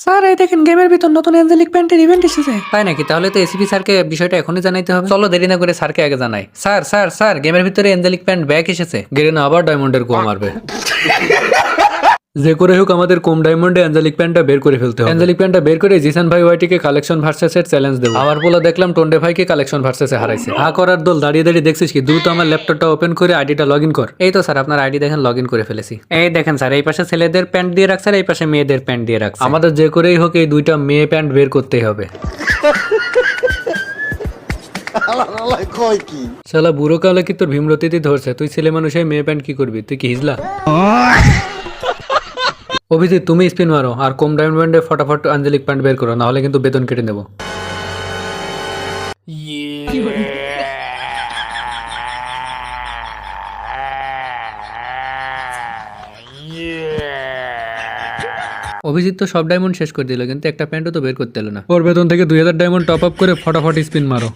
Sir এই দেখেন গেমের ভিতর নতুন অ্যাঞ্জেলিক প্যান্টের ইভেন্ট এসেছে। তাই নাকি? তাহলে তো এসিপি স্যারকে বিষয়টা এখনই জানাইতে হবে। চলো দেরি না করে স্যারকে আগে জানাই। স্যার স্যার স্যার গেমের ভিতরে অ্যাঞ্জেলিক প্যান্ট ব্যাক এসেছে। গেরেনা আবার ডায়মন্ডের গোল মারবে। যে করে হোক আমাদের কম ডায়মন্ডে অ্যাঞ্জেলিক প্যান্টটা বের করে ফেলতে হবে। অ্যাঞ্জেলিক প্যান্টটা বের করে জিসান ভাই ওয়াইটিকে কালেকশন ভার্সেসের চ্যালেঞ্জ দেবো। আবার বলে দেখলাম টন্ডে ভাইকে কালেকশন ভার্সেসে হারাইছে। হা করার দল দাঁড়িয়ে দাঁড়িয়ে দেখছিস কি? দ্রুত আমার ল্যাপটপটা ওপেন করে আইডিটা লগ ইন কর। এই তো স্যার আপনার আইডি দেখেন লগ ইন করে ফেলেছি। এই দেখেন স্যার এই পাশে ছেলেদের প্যান্ট দিয়ে রাখছে আর এই পাশে মেয়েদের প্যান্ট দিয়ে রাখছে। আমাদের যে করেই হোক এই দুইটা মেয়ে প্যান্ট বের করতেই হবে। শালা বুড়ো কালে কি তোর ভীমরতিতে ধরছে? তুই ছেলে মানুষে মেয়ে প্যান্ট কি করবি? তুই কি হিজলা? অভিজিৎ তুমি স্পিন মারো আর কম ডায়মন্ডে ফটাফট আঞ্জলিক প্যান্ট বের করো, না হলে কিন্তু বেতন কেটে নেবো। অভিজিৎ তো সব ডায়মন্ড শেষ করে দিল কিন্তু একটা প্যান্টও তো বের করতে এলো না। ওর বেতন থেকে 2000 ডায়মন্ড টপ আপ করে ফটাফট স্পিন মারো।